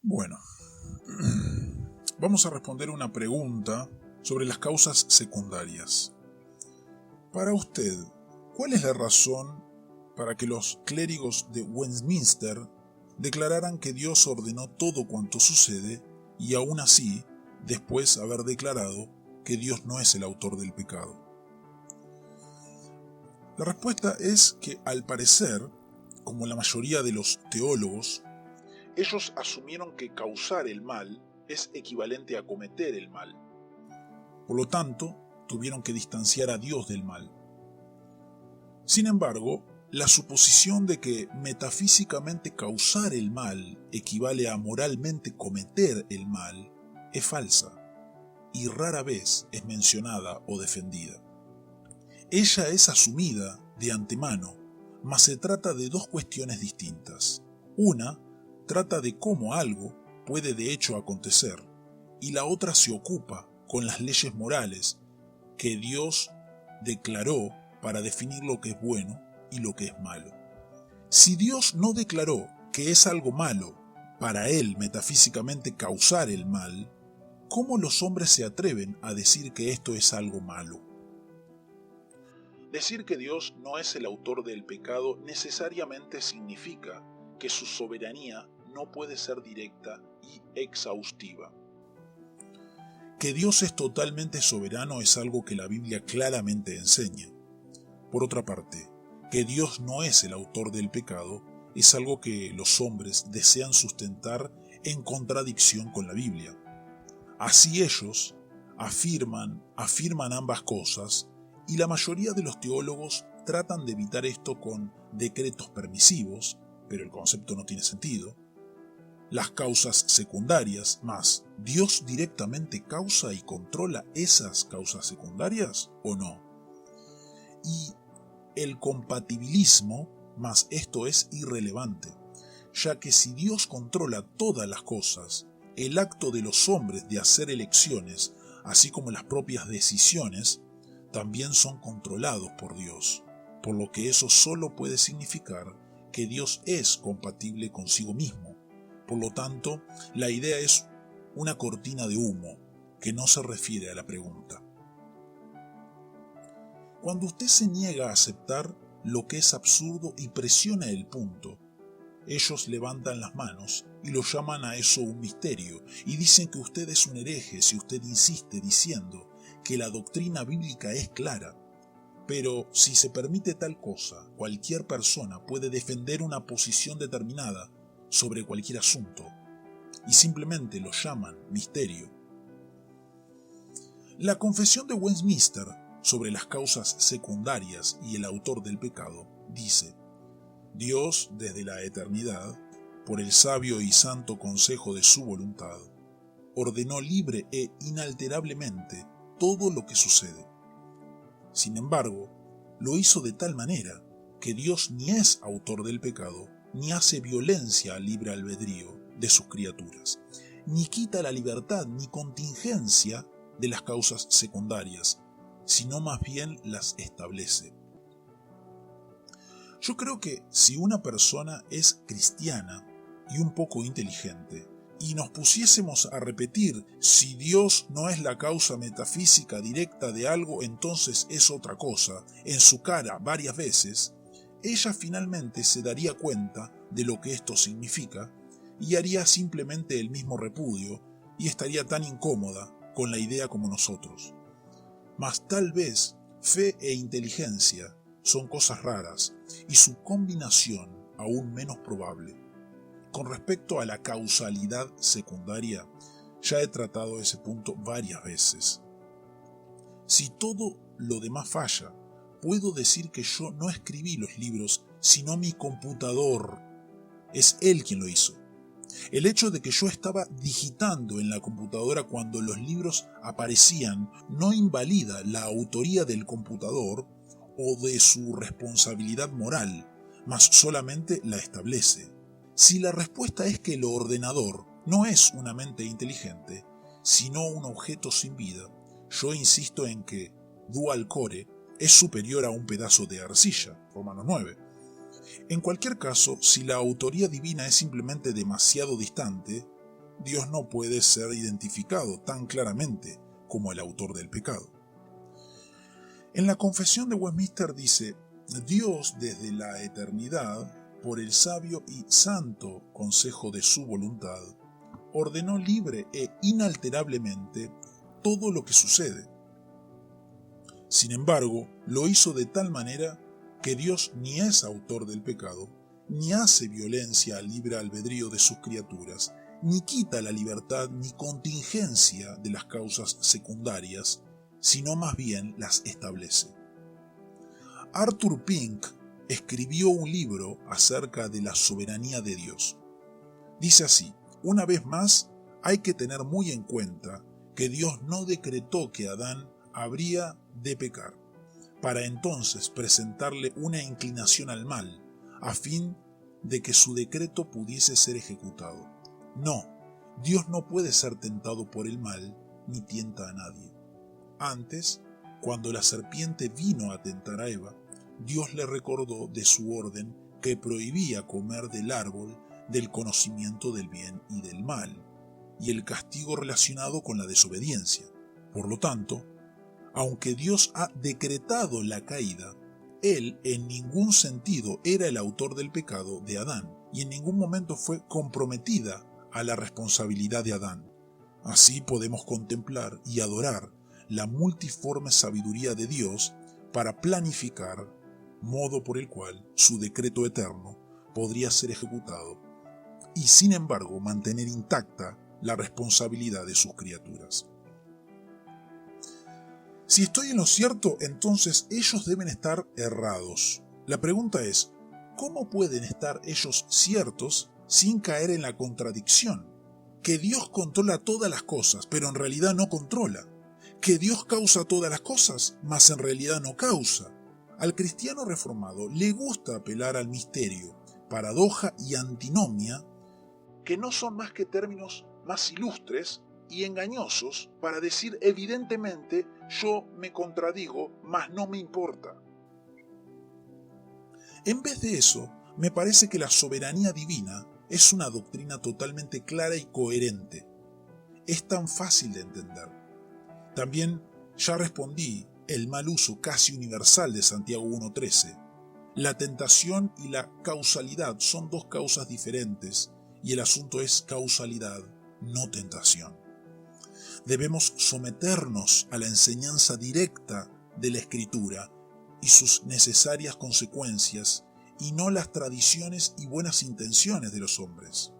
Bueno, vamos a responder una pregunta sobre las causas secundarias. Para usted, ¿cuál es la razón para que los clérigos de Westminster declararan que Dios ordenó todo cuanto sucede y aún así, después haber declarado que Dios no es el autor del pecado? La respuesta es que, al parecer, como la mayoría de los teólogos, ellos asumieron que causar el mal es equivalente a cometer el mal. Por lo tanto, tuvieron que distanciar a Dios del mal. Sin embargo, la suposición de que metafísicamente causar el mal equivale a moralmente cometer el mal es falsa y rara vez es mencionada o defendida. Ella es asumida de antemano, mas se trata de dos cuestiones distintas. Una trata de cómo algo puede de hecho acontecer, y la otra se ocupa con las leyes morales que Dios declaró para definir lo que es bueno y lo que es malo. Si Dios no declaró que es algo malo para él metafísicamente causar el mal, ¿cómo los hombres se atreven a decir que esto es algo malo? Decir que Dios no es el autor del pecado necesariamente significa que su soberanía no puede ser directa y exhaustiva. Que Dios es totalmente soberano es algo que la Biblia claramente enseña. Por otra parte, que Dios no es el autor del pecado es algo que los hombres desean sustentar en contradicción con la Biblia. Así ellos afirman ambas cosas, y la mayoría de los teólogos tratan de evitar esto con decretos permisivos, pero el concepto no tiene sentido. Las causas secundarias, más ¿Dios directamente causa y controla esas causas secundarias o no? Y el compatibilismo, más esto es irrelevante, ya que si Dios controla todas las cosas, el acto de los hombres de hacer elecciones, así como las propias decisiones, también son controlados por Dios, por lo que eso solo puede significar que Dios es compatible consigo mismo. Por lo tanto, la idea es una cortina de humo que no se refiere a la pregunta. Cuando usted se niega a aceptar lo que es absurdo y presiona el punto, ellos levantan las manos y lo llaman a eso un misterio y dicen que usted es un hereje si usted insiste diciendo que la doctrina bíblica es clara. Pero si se permite tal cosa, cualquier persona puede defender una posición determinada sobre cualquier asunto, y simplemente lo llaman misterio. La Confesión de Westminster sobre las causas secundarias y el autor del pecado dice: Dios, desde la eternidad, por el sabio y santo consejo de su voluntad, ordenó libre e inalterablemente todo lo que sucede. Sin embargo, lo hizo de tal manera que Dios ni es autor del pecado, ni hace violencia al libre albedrío de sus criaturas, ni quita la libertad ni contingencia de las causas secundarias, sino más bien las establece. Yo creo que si una persona es cristiana y un poco inteligente, y nos pusiésemos a repetir si Dios no es la causa metafísica directa de algo, entonces es otra cosa, en su cara varias veces, ella finalmente se daría cuenta de lo que esto significa y haría simplemente el mismo repudio y estaría tan incómoda con la idea como nosotros. Mas tal vez fe e inteligencia son cosas raras y su combinación aún menos probable. Con respecto a la causalidad secundaria, ya he tratado ese punto varias veces. Si todo lo demás falla, puedo decir que yo no escribí los libros, sino mi computador. Es él quien lo hizo. El hecho de que yo estaba digitando en la computadora cuando los libros aparecían no invalida la autoría del computador o de su responsabilidad moral, mas solamente la establece. Si la respuesta es que el ordenador no es una mente inteligente, sino un objeto sin vida, yo insisto en que dual core es superior a un pedazo de arcilla, Romanos 9. En cualquier caso, si la autoría divina es simplemente demasiado distante, Dios no puede ser identificado tan claramente como el autor del pecado. En la Confesión de Westminster dice: Dios desde la eternidad, por el sabio y santo consejo de su voluntad, ordenó libre e inalterablemente todo lo que sucede. Sin embargo, lo hizo de tal manera que Dios ni es autor del pecado, ni hace violencia al libre albedrío de sus criaturas, ni quita la libertad ni contingencia de las causas secundarias, sino más bien las establece. Arthur Pink escribió un libro acerca de la soberanía de Dios. Dice así: una vez más, hay que tener muy en cuenta que Dios no decretó que Adán habría de pecar, para entonces presentarle una inclinación al mal, a fin de que su decreto pudiese ser ejecutado. No, Dios no puede ser tentado por el mal, ni tienta a nadie. Antes, cuando la serpiente vino a tentar a Eva, Dios le recordó de su orden que prohibía comer del árbol del conocimiento del bien y del mal, y el castigo relacionado con la desobediencia. Por lo tanto, aunque Dios ha decretado la caída, Él en ningún sentido era el autor del pecado de Adán, y en ningún momento fue comprometida a la responsabilidad de Adán. Así podemos contemplar y adorar la multiforme sabiduría de Dios para planificar modo por el cual su decreto eterno podría ser ejecutado y sin embargo mantener intacta la responsabilidad de sus criaturas. Si estoy en lo cierto, entonces ellos deben estar errados. La pregunta es: ¿cómo pueden estar ellos ciertos sin caer en la contradicción? Que Dios controla todas las cosas, pero en realidad no controla. Que Dios causa todas las cosas, mas en realidad no causa. Al cristiano reformado le gusta apelar al misterio, paradoja y antinomia, que no son más que términos más ilustres y engañosos para decir evidentemente: yo me contradigo, mas no me importa. En vez de eso, me parece que la soberanía divina es una doctrina totalmente clara y coherente. Es tan fácil de entender. También ya respondí el mal uso casi universal de Santiago 1:13. La tentación y la causalidad son dos causas diferentes, y el asunto es causalidad, no tentación. Debemos someternos a la enseñanza directa de la Escritura y sus necesarias consecuencias, y no las tradiciones y buenas intenciones de los hombres.